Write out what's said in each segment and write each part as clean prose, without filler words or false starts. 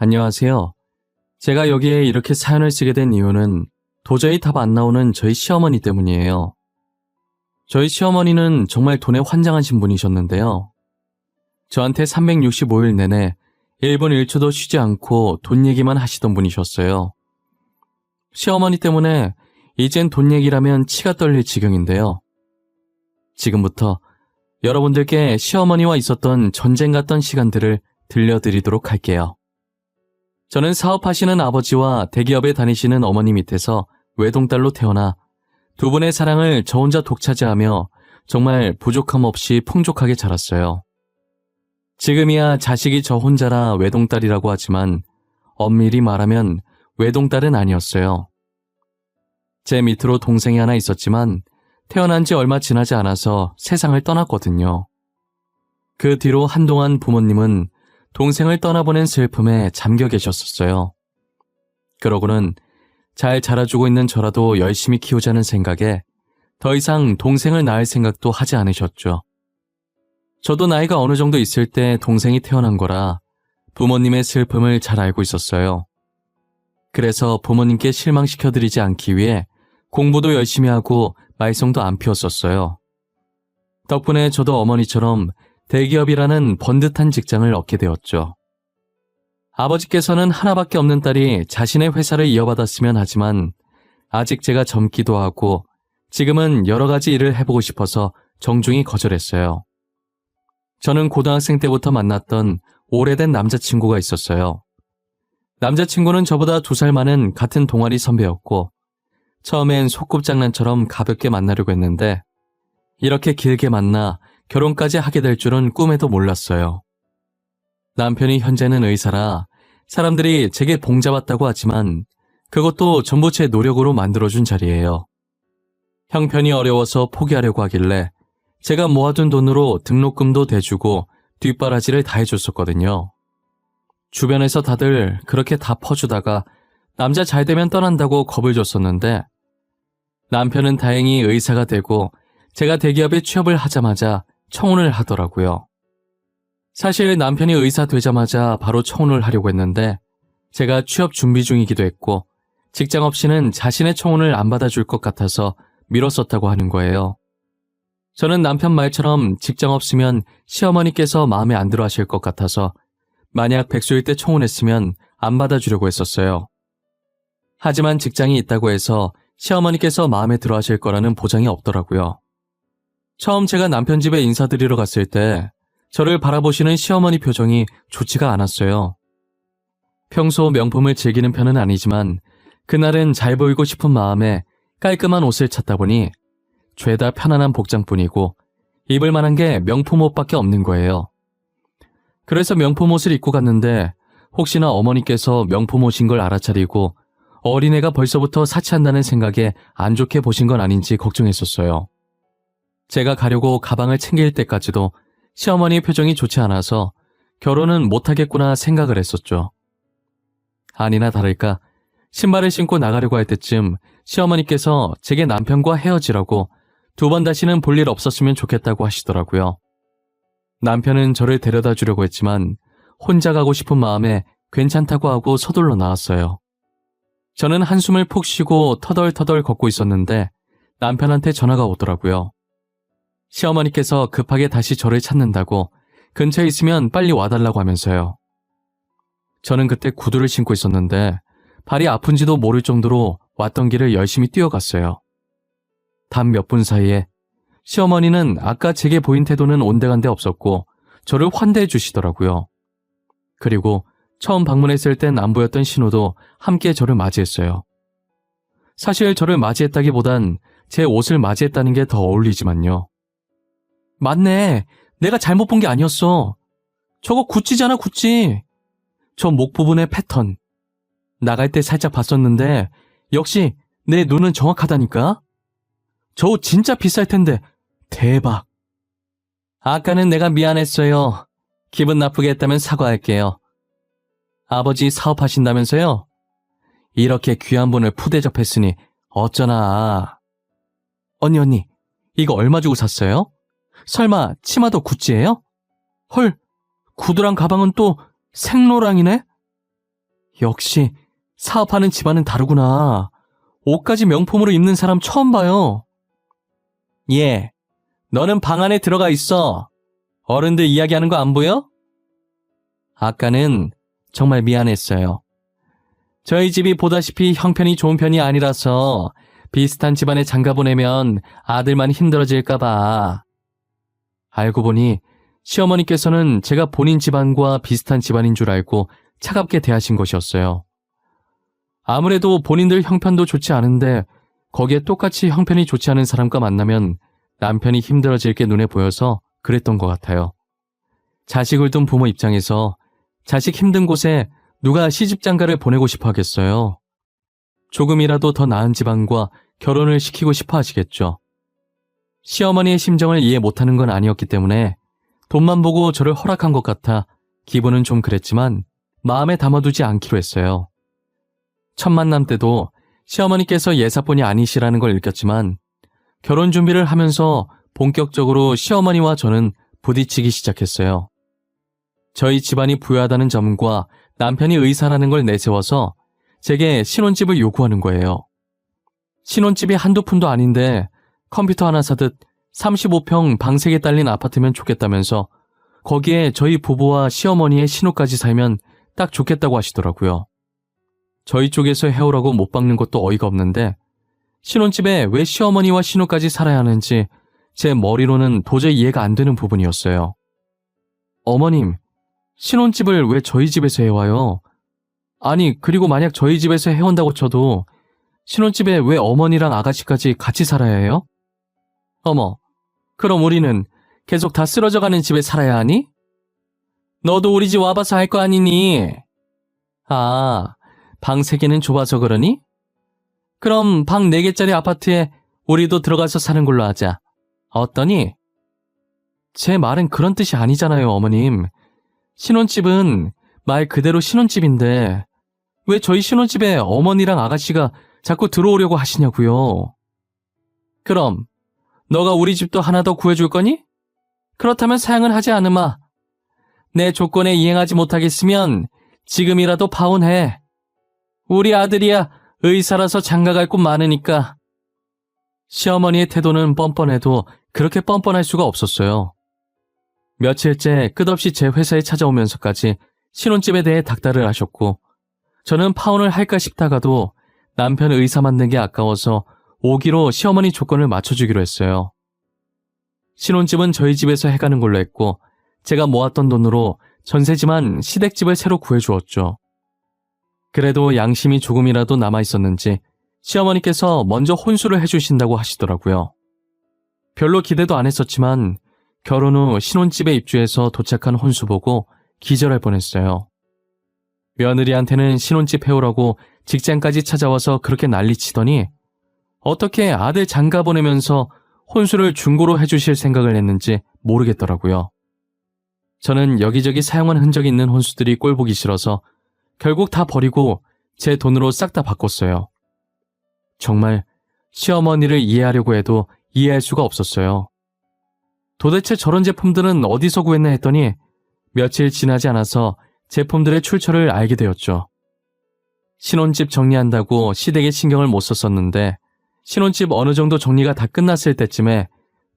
안녕하세요. 제가 여기에 이렇게 사연을 쓰게 된 이유는 도저히 답 안 나오는 저희 시어머니 때문이에요. 저희 시어머니는 정말 돈에 환장하신 분이셨는데요. 저한테 365일 내내 1분 1초도 쉬지 않고 돈 얘기만 하시던 분이셨어요. 시어머니 때문에 이젠 돈 얘기라면 치가 떨릴 지경인데요. 지금부터 여러분들께 시어머니와 있었던 전쟁 같던 시간들을 들려드리도록 할게요. 저는 사업하시는 아버지와 대기업에 다니시는 어머니 밑에서 외동딸로 태어나 두 분의 사랑을 저 혼자 독차지하며 정말 부족함 없이 풍족하게 자랐어요. 지금이야 자식이 저 혼자라 외동딸이라고 하지만 엄밀히 말하면 외동딸은 아니었어요. 제 밑으로 동생이 하나 있었지만 태어난 지 얼마 지나지 않아서 세상을 떠났거든요. 그 뒤로 한동안 부모님은 동생을 떠나보낸 슬픔에 잠겨 계셨었어요. 그러고는 잘 자라주고 있는 저라도 열심히 키우자는 생각에 더 이상 동생을 낳을 생각도 하지 않으셨죠. 저도 나이가 어느 정도 있을 때 동생이 태어난 거라 부모님의 슬픔을 잘 알고 있었어요. 그래서 부모님께 실망시켜드리지 않기 위해 공부도 열심히 하고 말썽도 안 피웠었어요. 덕분에 저도 어머니처럼 대기업이라는 번듯한 직장을 얻게 되었죠. 아버지께서는 하나밖에 없는 딸이 자신의 회사를 이어받았으면 하지만 아직 제가 젊기도 하고 지금은 여러 가지 일을 해보고 싶어서 정중히 거절했어요. 저는 고등학생 때부터 만났던 오래된 남자친구가 있었어요. 남자친구는 저보다 2살 많은 같은 동아리 선배였고 처음엔 소꿉장난처럼 가볍게 만나려고 했는데 이렇게 길게 만나 결혼까지 하게 될 줄은 꿈에도 몰랐어요. 남편이 현재는 의사라 사람들이 제게 봉잡았다고 하지만 그것도 전부 제 노력으로 만들어준 자리예요. 형편이 어려워서 포기하려고 하길래 제가 모아둔 돈으로 등록금도 대주고 뒷바라지를 다 해줬었거든요. 주변에서 다들 그렇게 다 퍼주다가 남자 잘 되면 떠난다고 겁을 줬었는데 남편은 다행히 의사가 되고 제가 대기업에 취업을 하자마자 청혼을 하더라고요. 사실 남편이 의사 되자마자 바로 청혼을 하려고 했는데 제가 취업 준비 중이기도 했고 직장 없이는 자신의 청혼을 안 받아줄 것 같아서 미뤘었다고 하는 거예요. 저는 남편 말처럼 직장 없으면 시어머니께서 마음에 안 들어 하실 것 같아서 만약 백수일 때 청혼했으면 안 받아주려고 했었어요. 하지만 직장이 있다고 해서 시어머니께서 마음에 들어 하실 거라는 보장이 없더라고요. 처음 제가 남편 집에 인사드리러 갔을 때 저를 바라보시는 시어머니 표정이 좋지가 않았어요. 평소 명품을 즐기는 편은 아니지만 그날은 잘 보이고 싶은 마음에 깔끔한 옷을 찾다 보니 죄다 편안한 복장뿐이고 입을 만한 게 명품 옷밖에 없는 거예요. 그래서 명품 옷을 입고 갔는데 혹시나 어머니께서 명품 옷인 걸 알아차리고 어린애가 벌써부터 사치한다는 생각에 안 좋게 보신 건 아닌지 걱정했었어요. 제가 가려고 가방을 챙길 때까지도 시어머니의 표정이 좋지 않아서 결혼은 못하겠구나 생각을 했었죠. 아니나 다를까 신발을 신고 나가려고 할 때쯤 시어머니께서 제게 남편과 헤어지라고 2번 다시는 볼 일 없었으면 좋겠다고 하시더라고요. 남편은 저를 데려다 주려고 했지만 혼자 가고 싶은 마음에 괜찮다고 하고 서둘러 나왔어요. 저는 한숨을 푹 쉬고 터덜터덜 걷고 있었는데 남편한테 전화가 오더라고요. 시어머니께서 급하게 다시 저를 찾는다고 근처에 있으면 빨리 와달라고 하면서요. 저는 그때 구두를 신고 있었는데 발이 아픈지도 모를 정도로 왔던 길을 열심히 뛰어갔어요. 단 몇 분 사이에 시어머니는 아까 제게 보인 태도는 온데간데 없었고 저를 환대해 주시더라고요. 그리고 처음 방문했을 땐 안 보였던 신호도 함께 저를 맞이했어요. 사실 저를 맞이했다기보단 제 옷을 맞이했다는 게 더 어울리지만요. 맞네. 내가 잘못 본 게 아니었어. 저거 구찌잖아, 구찌. 저 목 부분의 패턴. 나갈 때 살짝 봤었는데 역시 내 눈은 정확하다니까? 저 옷 진짜 비쌀 텐데 대박. 아까는 내가 미안했어요. 기분 나쁘게 했다면 사과할게요. 아버지 사업하신다면서요? 이렇게 귀한 분을 푸대접했으니 어쩌나. 언니, 이거 얼마 주고 샀어요? 설마 치마도 구찌예요? 헐, 구두랑 가방은 또 생로랑이네? 역시 사업하는 집안은 다르구나. 옷까지 명품으로 입는 사람 처음 봐요. 예, 너는 방 안에 들어가 있어. 어른들 이야기하는 거 안 보여? 아까는 정말 미안했어요. 저희 집이 보다시피 형편이 좋은 편이 아니라서 비슷한 집안에 장가 보내면 아들만 힘들어질까봐. 알고 보니 시어머니께서는 제가 본인 집안과 비슷한 집안인 줄 알고 차갑게 대하신 것이었어요. 아무래도 본인들 형편도 좋지 않은데 거기에 똑같이 형편이 좋지 않은 사람과 만나면 남편이 힘들어질 게 눈에 보여서 그랬던 것 같아요. 자식을 둔 부모 입장에서 자식 힘든 곳에 누가 시집장가를 보내고 싶어 하겠어요. 조금이라도 더 나은 집안과 결혼을 시키고 싶어 하시겠죠. 시어머니의 심정을 이해 못하는 건 아니었기 때문에 돈만 보고 저를 허락한 것 같아 기분은 좀 그랬지만 마음에 담아두지 않기로 했어요. 첫 만남 때도 시어머니께서 예사뿐이 아니시라는 걸 느꼈지만 결혼 준비를 하면서 본격적으로 시어머니와 저는 부딪히기 시작했어요. 저희 집안이 부유하다는 점과 남편이 의사라는 걸 내세워서 제게 신혼집을 요구하는 거예요. 신혼집이 한두 푼도 아닌데 컴퓨터 하나 사듯 35평 방 3개 딸린 아파트면 좋겠다면서 거기에 저희 부부와 시어머니의 신호까지 살면 딱 좋겠다고 하시더라고요. 저희 쪽에서 해오라고 못 박는 것도 어이가 없는데 신혼집에 왜 시어머니와 신호까지 살아야 하는지 제 머리로는 도저히 이해가 안 되는 부분이었어요. 어머님, 신혼집을 왜 저희 집에서 해와요? 아니, 그리고 만약 저희 집에서 해온다고 쳐도 신혼집에 왜 어머니랑 아가씨까지 같이 살아야 해요? 어머, 그럼 우리는 계속 다 쓰러져가는 집에 살아야 하니? 너도 우리 집 와봐서 할 거 아니니? 아, 방 3개는 좁아서 그러니? 그럼 방 4개짜리 아파트에 우리도 들어가서 사는 걸로 하자. 어떠니? 제 말은 그런 뜻이 아니잖아요, 어머님. 신혼집은 말 그대로 신혼집인데 왜 저희 신혼집에 어머니랑 아가씨가 자꾸 들어오려고 하시냐고요. 그럼 너가 우리 집도 하나 더 구해줄 거니? 그렇다면 사양은 하지 않으마. 내 조건에 이행하지 못하겠으면 지금이라도 파혼해. 우리 아들이야 의사라서 장가갈 곳 많으니까. 시어머니의 태도는 뻔뻔해도 그렇게 뻔뻔할 수가 없었어요. 며칠째 끝없이 제 회사에 찾아오면서까지 신혼집에 대해 닥달을 하셨고 저는 파혼을 할까 싶다가도 남편 의사 만든 게 아까워서 오기로 시어머니 조건을 맞춰주기로 했어요. 신혼집은 저희 집에서 해가는 걸로 했고 제가 모았던 돈으로 전세지만 시댁집을 새로 구해주었죠. 그래도 양심이 조금이라도 남아있었는지 시어머니께서 먼저 혼수를 해주신다고 하시더라고요. 별로 기대도 안 했었지만 결혼 후 신혼집에 입주해서 도착한 혼수 보고 기절할 뻔했어요. 며느리한테는 신혼집 해오라고 직장까지 찾아와서 그렇게 난리치더니 어떻게 아들 장가 보내면서 혼수를 중고로 해주실 생각을 했는지 모르겠더라고요. 저는 여기저기 사용한 흔적이 있는 혼수들이 꼴보기 싫어서 결국 다 버리고 제 돈으로 싹 다 바꿨어요. 정말 시어머니를 이해하려고 해도 이해할 수가 없었어요. 도대체 저런 제품들은 어디서 구했나 했더니 며칠 지나지 않아서 제품들의 출처를 알게 되었죠. 신혼집 정리한다고 시댁에 신경을 못 썼었는데 신혼집 어느 정도 정리가 다 끝났을 때쯤에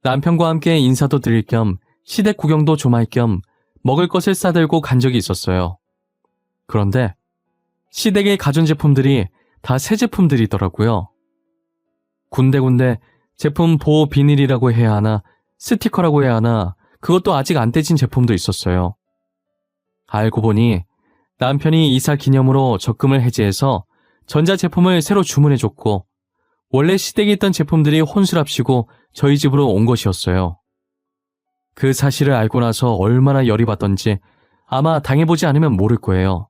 남편과 함께 인사도 드릴 겸 시댁 구경도 좀 할 겸 먹을 것을 싸들고 간 적이 있었어요. 그런데 시댁의 가전제품들이 다 새 제품들이더라고요. 군데군데 제품 보호 비닐이라고 해야 하나 스티커라고 해야 하나 그것도 아직 안 떼진 제품도 있었어요. 알고 보니 남편이 이사 기념으로 적금을 해지해서 전자제품을 새로 주문해줬고 원래 시댁에 있던 제품들이 혼수랍시고 저희 집으로 온 것이었어요. 그 사실을 알고 나서 얼마나 열이 받던지 아마 당해보지 않으면 모를 거예요.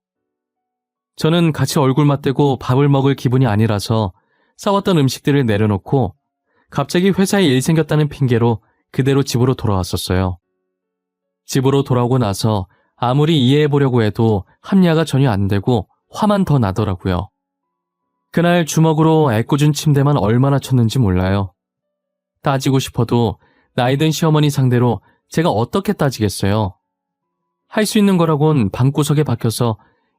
저는 같이 얼굴 맞대고 밥을 먹을 기분이 아니라서 싸웠던 음식들을 내려놓고 갑자기 회사에 일 생겼다는 핑계로 그대로 집으로 돌아왔었어요. 집으로 돌아오고 나서 아무리 이해해보려고 해도 합리화가 전혀 안 되고 화만 더 나더라고요. 그날 주먹으로 애꿎은 침대만 얼마나 쳤는지 몰라요. 따지고 싶어도 나이든 시어머니 상대로 제가 어떻게 따지겠어요. 할 수 있는 거라곤 방구석에 박혀서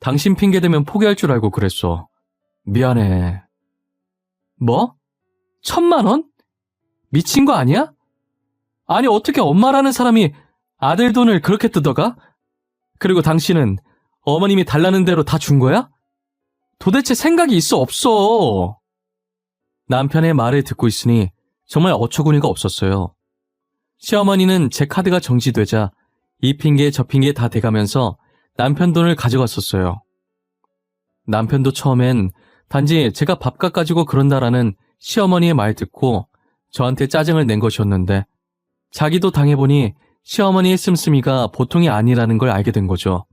당신 핑계 대면 포기할 줄 알고 그랬어. 미안해. 뭐? 1,000만 원? 미친 거 아니야? 아니 어떻게 엄마라는 사람이 아들 돈을 그렇게 뜯어가? 그리고 당신은 어머님이 달라는 대로 다 준 거야? 도대체 생각이 있어 없어? 남편의 말을 듣고 있으니 정말 어처구니가 없었어요. 시어머니는 제 카드가 정지되자 이 핑계 저 핑계 다 대가면서 남편 돈을 가져갔었어요. 남편도 처음엔 단지 제가 밥값 가지고 그런다라는 시어머니의 말 듣고 저한테 짜증을 낸 것이었는데 자기도 당해보니 시어머니의 씀씀이가 보통이 아니라는 걸 알게 된 거죠.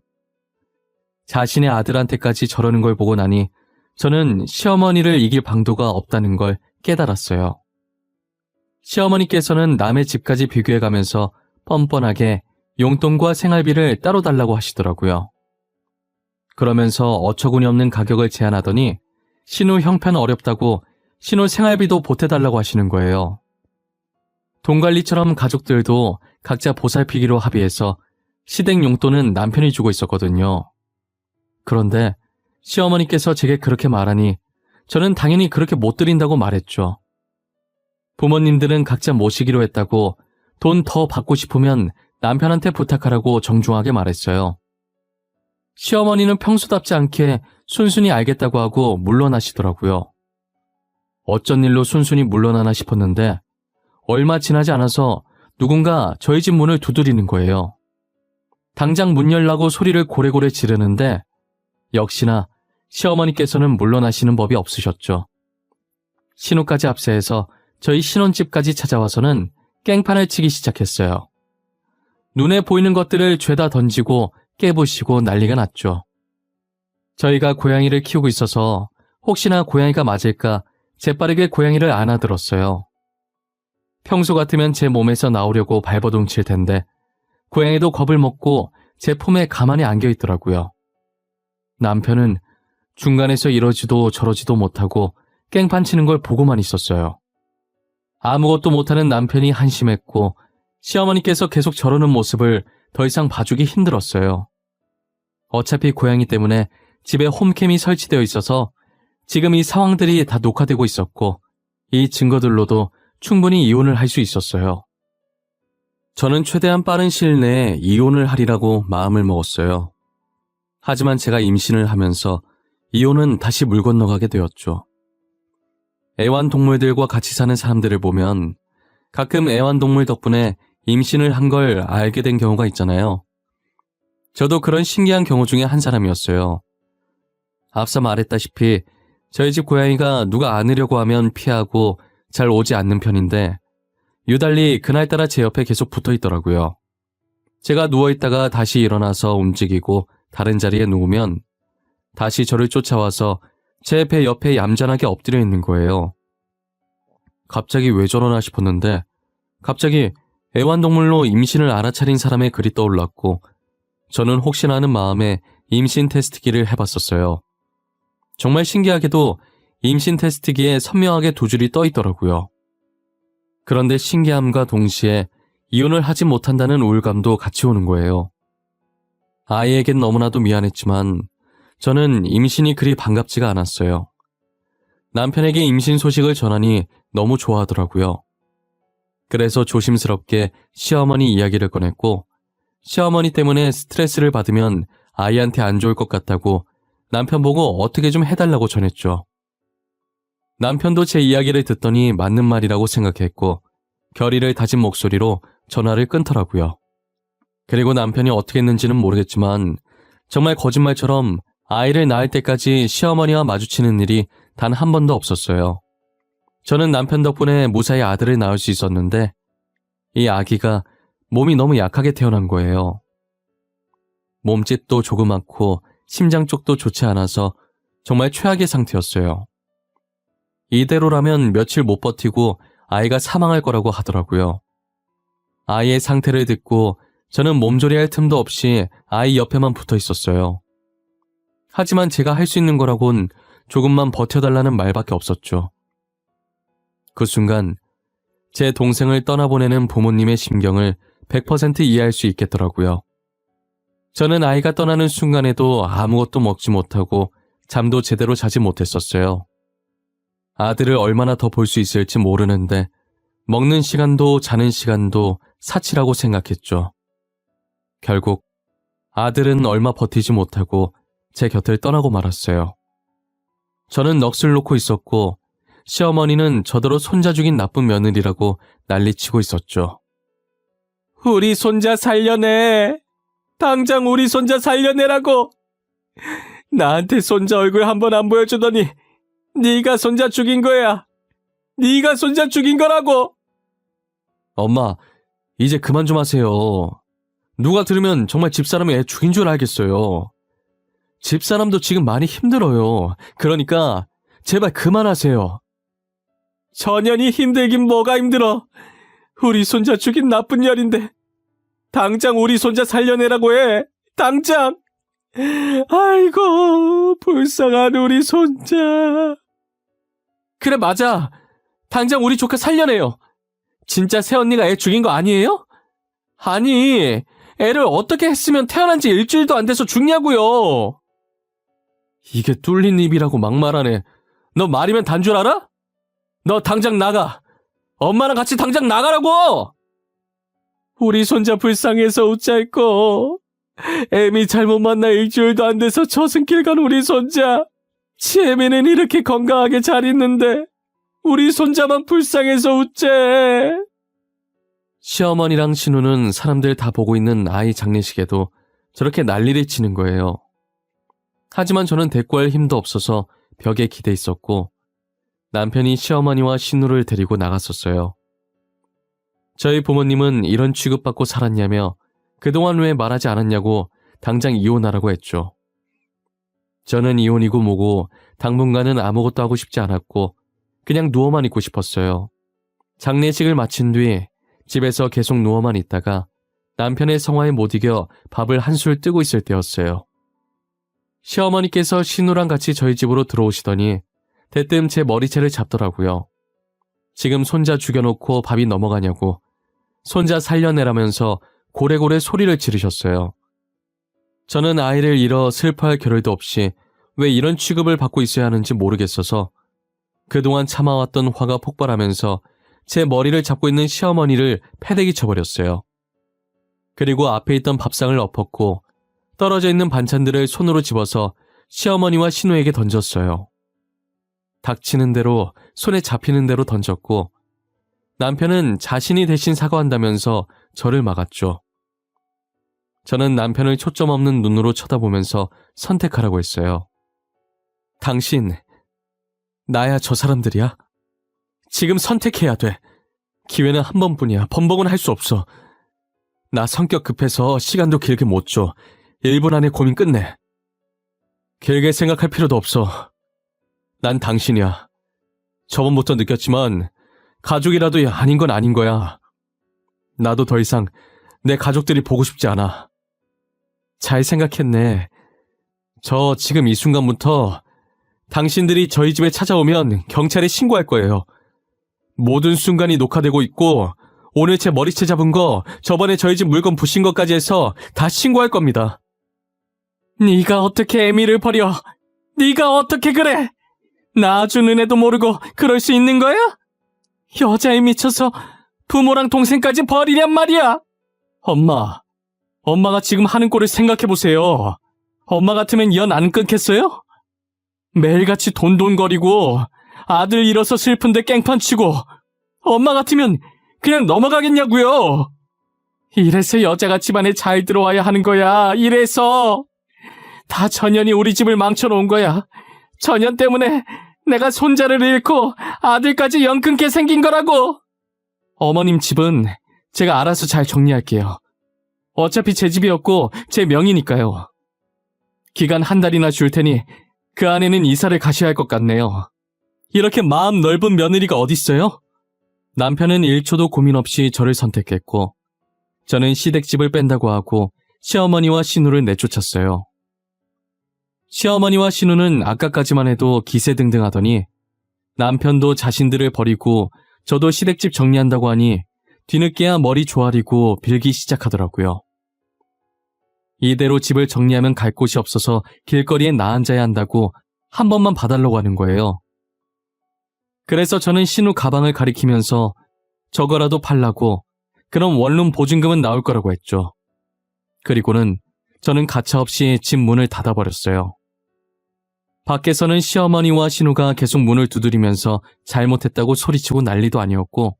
자신의 아들한테까지 저러는 걸 보고 나니 저는 시어머니를 이길 방도가 없다는 걸 깨달았어요. 시어머니께서는 남의 집까지 비교해가면서 뻔뻔하게 용돈과 생활비를 따로 달라고 하시더라고요. 그러면서 어처구니 없는 가격을 제안하더니 신우 형편 어렵다고 신우 생활비도 보태달라고 하시는 거예요. 돈 관리처럼 가족들도 각자 보살피기로 합의해서 시댁 용돈은 남편이 주고 있었거든요. 그런데 시어머니께서 제게 그렇게 말하니 저는 당연히 그렇게 못 드린다고 말했죠. 부모님들은 각자 모시기로 했다고 돈 더 받고 싶으면 남편한테 부탁하라고 정중하게 말했어요. 시어머니는 평소답지 않게 순순히 알겠다고 하고 물러나시더라고요. 어쩐 일로 순순히 물러나나 싶었는데 얼마 지나지 않아서 누군가 저희 집 문을 두드리는 거예요. 당장 문 열라고 소리를 고래고래 지르는데 역시나 시어머니께서는 물러나시는 법이 없으셨죠. 신우까지 합세해서 저희 신혼집까지 찾아와서는 깽판을 치기 시작했어요. 눈에 보이는 것들을 죄다 던지고 깨부시고 난리가 났죠. 저희가 고양이를 키우고 있어서 혹시나 고양이가 맞을까 재빠르게 고양이를 안아들었어요. 평소 같으면 제 몸에서 나오려고 발버둥 칠 텐데 고양이도 겁을 먹고 제 품에 가만히 안겨 있더라고요. 남편은 중간에서 이러지도 저러지도 못하고 깽판 치는 걸 보고만 있었어요. 아무것도 못하는 남편이 한심했고 시어머니께서 계속 저러는 모습을 더 이상 봐주기 힘들었어요. 어차피 고양이 때문에 집에 홈캠이 설치되어 있어서 지금 이 상황들이 다 녹화되고 있었고 이 증거들로도 충분히 이혼을 할 수 있었어요. 저는 최대한 빠른 시일 내에 이혼을 하리라고 마음을 먹었어요. 하지만 제가 임신을 하면서 이혼은 다시 물 건너가게 되었죠. 애완동물들과 같이 사는 사람들을 보면 가끔 애완동물 덕분에 임신을 한 걸 알게 된 경우가 있잖아요. 저도 그런 신기한 경우 중에 한 사람이었어요. 앞서 말했다시피 저희 집 고양이가 누가 안으려고 하면 피하고 잘 오지 않는 편인데 유달리 그날따라 제 옆에 계속 붙어 있더라고요. 제가 누워있다가 다시 일어나서 움직이고 다른 자리에 누우면 다시 저를 쫓아와서 제 배 옆에 얌전하게 엎드려 있는 거예요. 갑자기 왜 저러나 싶었는데 갑자기 애완동물로 임신을 알아차린 사람의 글이 떠올랐고 저는 혹시나 하는 마음에 임신 테스트기를 해봤었어요. 정말 신기하게도 임신 테스트기에 선명하게 두 줄이 떠 있더라고요. 그런데 신기함과 동시에 이혼을 하지 못한다는 우울감도 같이 오는 거예요. 아이에겐 너무나도 미안했지만 저는 임신이 그리 반갑지가 않았어요. 남편에게 임신 소식을 전하니 너무 좋아하더라고요. 그래서 조심스럽게 시어머니 이야기를 꺼냈고 시어머니 때문에 스트레스를 받으면 아이한테 안 좋을 것 같다고 남편 보고 어떻게 좀 해달라고 전했죠. 남편도 제 이야기를 듣더니 맞는 말이라고 생각했고 결의를 다진 목소리로 전화를 끊더라고요. 그리고 남편이 어떻게 했는지는 모르겠지만 정말 거짓말처럼 아이를 낳을 때까지 시어머니와 마주치는 일이 단 한 번도 없었어요. 저는 남편 덕분에 무사히 아들을 낳을 수 있었는데 이 아기가 몸이 너무 약하게 태어난 거예요. 몸집도 조그맣고 심장 쪽도 좋지 않아서 정말 최악의 상태였어요. 이대로라면 며칠 못 버티고 아이가 사망할 거라고 하더라고요. 아이의 상태를 듣고 저는 몸조리할 틈도 없이 아이 옆에만 붙어 있었어요. 하지만 제가 할 수 있는 거라곤 조금만 버텨달라는 말밖에 없었죠. 그 순간 제 동생을 떠나보내는 부모님의 심경을 100% 이해할 수 있겠더라고요. 저는 아이가 떠나는 순간에도 아무것도 먹지 못하고 잠도 제대로 자지 못했었어요. 아들을 얼마나 더 볼 수 있을지 모르는데 먹는 시간도 자는 시간도 사치라고 생각했죠. 결국 아들은 얼마 버티지 못하고 제 곁을 떠나고 말았어요. 저는 넋을 놓고 있었고 시어머니는 저더러 손자 죽인 나쁜 며느리라고 난리치고 있었죠. 우리 손자 살려내. 당장 우리 손자 살려내라고. 나한테 손자 얼굴 한 번 안 보여주더니 네가 손자 죽인 거야. 네가 손자 죽인 거라고. 엄마, 이제 그만 좀 하세요. 누가 들으면 정말 집사람이 애 죽인 줄 알겠어요. 집사람도 지금 많이 힘들어요. 그러니까 제발 그만하세요. 전현이 힘들긴 뭐가 힘들어. 우리 손자 죽인 나쁜 년인데 당장 우리 손자 살려내라고 해. 당장. 아이고 불쌍한 우리 손자. 그래 맞아. 당장 우리 조카 살려내요. 진짜 새언니가 애 죽인 거 아니에요? 아니 애를 어떻게 했으면 태어난 지 일주일도 안 돼서 죽냐고요. 이게 뚫린 입이라고 막말하네. 너 말이면 단 줄 알아? 너 당장 나가. 엄마랑 같이 당장 나가라고. 우리 손자 불쌍해서 웃자했고 애미 잘못 만나 일주일도 안 돼서 저승길 간 우리 손자. 치애미는 이렇게 건강하게 잘 있는데 우리 손자만 불쌍해서 웃재. 시어머니랑 신우는 사람들 다 보고 있는 아이 장례식에도 저렇게 난리를 치는 거예요. 하지만 저는 대꾸할 힘도 없어서 벽에 기대 있었고 남편이 시어머니와 신우를 데리고 나갔었어요. 저희 부모님은 이런 취급받고 살았냐며 그동안 왜 말하지 않았냐고 당장 이혼하라고 했죠. 저는 이혼이고 뭐고 당분간은 아무것도 하고 싶지 않았고 그냥 누워만 있고 싶었어요. 장례식을 마친 뒤 집에서 계속 누워만 있다가 남편의 성화에 못 이겨 밥을 한술 뜨고 있을 때였어요. 시어머니께서 신우랑 같이 저희 집으로 들어오시더니 대뜸 제 머리채를 잡더라고요. 지금 손자 죽여놓고 밥이 넘어가냐고 손자 살려내라면서 고래고래 소리를 지르셨어요. 저는 아이를 잃어 슬퍼할 겨를도 없이 왜 이런 취급을 받고 있어야 하는지 모르겠어서 그동안 참아왔던 화가 폭발하면서 제 머리를 잡고 있는 시어머니를 패대기 쳐버렸어요. 그리고 앞에 있던 밥상을 엎었고 떨어져 있는 반찬들을 손으로 집어서 시어머니와 신우에게 던졌어요. 닥치는 대로 손에 잡히는 대로 던졌고 남편은 자신이 대신 사과한다면서 저를 막았죠. 저는 남편을 초점 없는 눈으로 쳐다보면서 선택하라고 했어요. 당신, 나야 저 사람들이야? 지금 선택해야 돼. 기회는 한 번뿐이야. 번복은 할 수 없어. 나 성격 급해서 시간도 길게 못 줘. 1분 안에 고민 끝내. 길게 생각할 필요도 없어. 난 당신이야. 저번부터 느꼈지만 가족이라도 아닌 건 아닌 거야. 나도 더 이상 내 가족들이 보고 싶지 않아. 잘 생각했네. 저 지금 이 순간부터 당신들이 저희 집에 찾아오면 경찰에 신고할 거예요. 모든 순간이 녹화되고 있고 오늘 제 머리채 잡은 거, 저번에 저희 집 물건 부신 것까지 해서 다 신고할 겁니다. 네가 어떻게 애미를 버려? 네가 어떻게 그래? 낳아준 애도 모르고 그럴 수 있는 거야? 여자에 미쳐서 부모랑 동생까지 버리냔 말이야. 엄마가 지금 하는 꼴을 생각해보세요. 엄마 같으면 연 안 끊겠어요? 매일같이 돈돈거리고 아들 잃어서 슬픈데 깽판 치고 엄마 같으면 그냥 넘어가겠냐고요. 이래서 여자가 집안에 잘 들어와야 하는 거야. 이래서 다 전현이 우리 집을 망쳐놓은 거야. 전현 때문에 내가 손자를 잃고 아들까지 연 끊게 생긴 거라고. 어머님 집은 제가 알아서 잘 정리할게요. 어차피 제 집이었고 제 명의니까요. 기간 한 달이나 줄 테니 그 안에는 이사를 가셔야 할 것 같네요. 이렇게 마음 넓은 며느리가 어딨어요? 남편은 1초도 고민 없이 저를 선택했고 저는 시댁집을 뺀다고 하고 시어머니와 신우를 내쫓았어요. 시어머니와 신우는 아까까지만 해도 기세등등하더니 남편도 자신들을 버리고 저도 시댁집 정리한다고 하니 뒤늦게야 머리 조아리고 빌기 시작하더라고요. 이대로 집을 정리하면 갈 곳이 없어서 길거리에 나앉아야 한다고 한 번만 봐달라고 하는 거예요. 그래서 저는 신우 가방을 가리키면서 저거라도 팔라고, 그럼 원룸 보증금은 나올 거라고 했죠. 그리고는 저는 가차없이 집 문을 닫아버렸어요. 밖에서는 시어머니와 신우가 계속 문을 두드리면서 잘못했다고 소리치고 난리도 아니었고,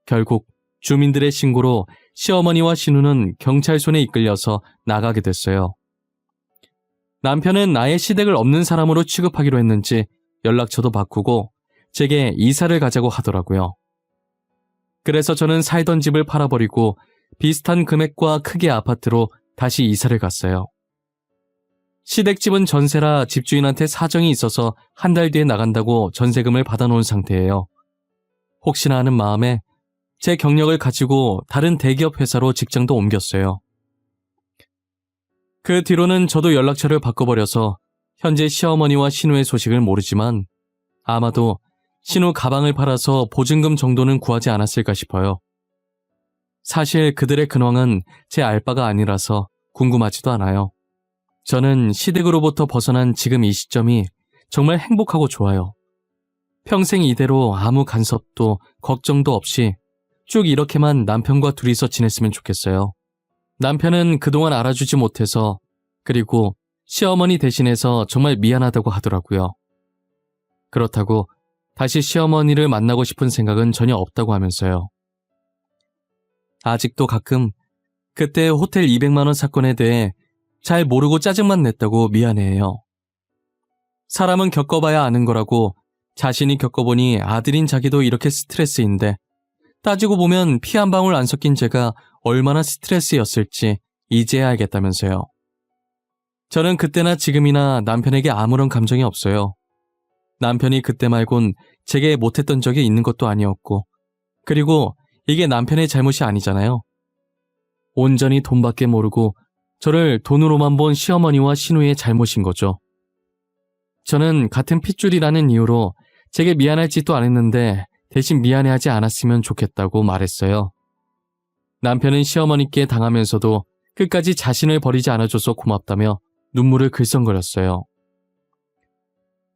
결국 주민들의 신고로 시어머니와 신우는 경찰 손에 이끌려서 나가게 됐어요. 남편은 아예 시댁을 없는 사람으로 취급하기로 했는지 연락처도 바꾸고 제게 이사를 가자고 하더라고요. 그래서 저는 살던 집을 팔아버리고 비슷한 금액과 크기의 아파트로 다시 이사를 갔어요. 시댁집은 전세라 집주인한테 사정이 있어서 한 달 뒤에 나간다고 전세금을 받아놓은 상태예요. 혹시나 하는 마음에 제 경력을 가지고 다른 대기업 회사로 직장도 옮겼어요. 그 뒤로는 저도 연락처를 바꿔버려서 현재 시어머니와 신우의 소식을 모르지만 아마도 신우 가방을 팔아서 보증금 정도는 구하지 않았을까 싶어요. 사실 그들의 근황은 제 알 바가 아니라서 궁금하지도 않아요. 저는 시댁으로부터 벗어난 지금 이 시점이 정말 행복하고 좋아요. 평생 이대로 아무 간섭도 걱정도 없이 쭉 이렇게만 남편과 둘이서 지냈으면 좋겠어요. 남편은 그동안 알아주지 못해서, 그리고 시어머니 대신해서 정말 미안하다고 하더라고요. 그렇다고 다시 시어머니를 만나고 싶은 생각은 전혀 없다고 하면서요. 아직도 가끔 그때 호텔 200만 원 사건에 대해 잘 모르고 짜증만 냈다고 미안해해요. 사람은 겪어봐야 아는 거라고 자신이 겪어보니 아들인 자기도 이렇게 스트레스인데 따지고 보면 피 한 방울 안 섞인 제가 얼마나 스트레스였을지 이제야 알겠다면서요. 저는 그때나 지금이나 남편에게 아무런 감정이 없어요. 남편이 그때 말곤 제게 못했던 적이 있는 것도 아니었고, 그리고 이게 남편의 잘못이 아니잖아요. 온전히 돈밖에 모르고 저를 돈으로만 본 시어머니와 신우의 잘못인 거죠. 저는 같은 핏줄이라는 이유로 제게 미안할 짓도 안 했는데 대신 미안해하지 않았으면 좋겠다고 말했어요. 남편은 시어머니께 당하면서도 끝까지 자신을 버리지 않아줘서 고맙다며 눈물을 글썽거렸어요.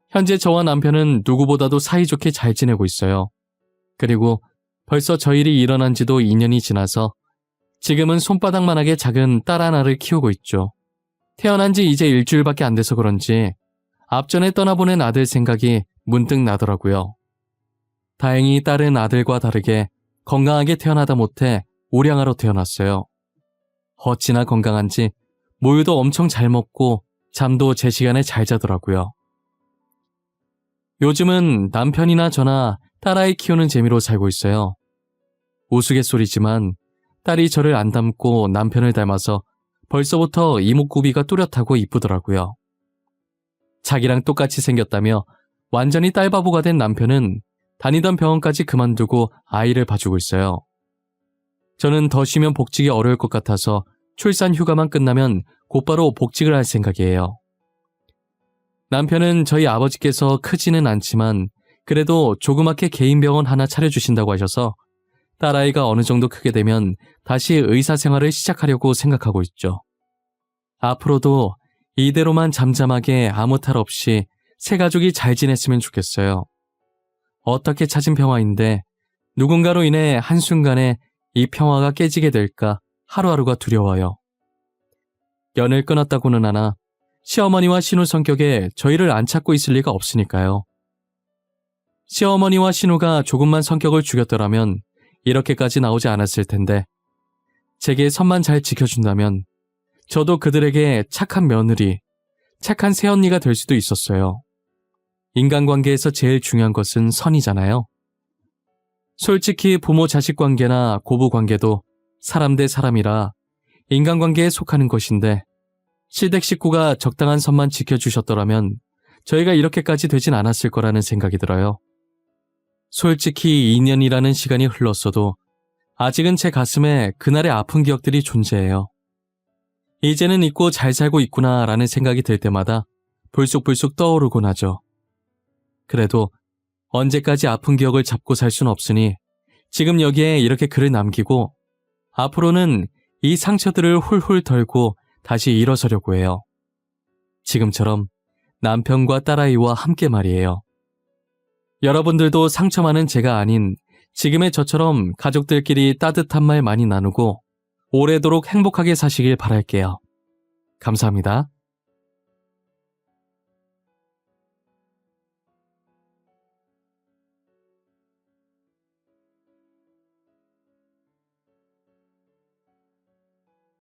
현재 저와 남편은 누구보다도 사이좋게 잘 지내고 있어요. 그리고 벌써 저 일이 일어난 지도 2년이 지나서 지금은 손바닥만하게 작은 딸 하나를 키우고 있죠. 태어난 지 이제 일주일밖에 안 돼서 그런지 앞전에 떠나보낸 아들 생각이 문득 나더라고요. 다행히 딸은 아들과 다르게 건강하게 태어나다 못해 우량아로 태어났어요. 어찌나 건강한지 모유도 엄청 잘 먹고 잠도 제 시간에 잘 자더라고요. 요즘은 남편이나 저나 딸아이 키우는 재미로 살고 있어요. 우스갯소리지만 딸이 저를 안 닮고 남편을 닮아서 벌써부터 이목구비가 뚜렷하고 이쁘더라고요. 자기랑 똑같이 생겼다며 완전히 딸바보가 된 남편은 다니던 병원까지 그만두고 아이를 봐주고 있어요. 저는 더 쉬면 복직이 어려울 것 같아서 출산 휴가만 끝나면 곧바로 복직을 할 생각이에요. 남편은 저희 아버지께서 크지는 않지만 그래도 조그맣게 개인 병원 하나 차려주신다고 하셔서 딸아이가 어느 정도 크게 되면 다시 의사 생활을 시작하려고 생각하고 있죠. 앞으로도 이대로만 잠잠하게 아무 탈 없이 새 가족이 잘 지냈으면 좋겠어요. 어떻게 찾은 평화인데 누군가로 인해 한순간에 이 평화가 깨지게 될까 하루하루가 두려워요. 연을 끊었다고는 하나 시어머니와 신우 성격에 저희를 안 찾고 있을 리가 없으니까요. 시어머니와 신우가 조금만 성격을 죽였더라면 이렇게까지 나오지 않았을 텐데 제게 선만 잘 지켜준다면 저도 그들에게 착한 며느리, 착한 새언니가 될 수도 있었어요. 인간관계에서 제일 중요한 것은 선이잖아요. 솔직히 부모-자식 관계나 고부관계도 사람 대 사람이라 인간관계에 속하는 것인데 시댁 식구가 적당한 선만 지켜주셨더라면 저희가 이렇게까지 되진 않았을 거라는 생각이 들어요. 솔직히 2년이라는 시간이 흘렀어도 아직은 제 가슴에 그날의 아픈 기억들이 존재해요. 이제는 잊고 잘 살고 있구나라는 생각이 들 때마다 불쑥불쑥 떠오르곤 하죠. 그래도 언제까지 아픈 기억을 잡고 살 순 없으니 지금 여기에 이렇게 글을 남기고 앞으로는 이 상처들을 훌훌 털고 다시 일어서려고 해요. 지금처럼 남편과 딸아이와 함께 말이에요. 여러분들도 상처 많은 제가 아닌 지금의 저처럼 가족들끼리 따뜻한 말 많이 나누고 오래도록 행복하게 사시길 바랄게요. 감사합니다.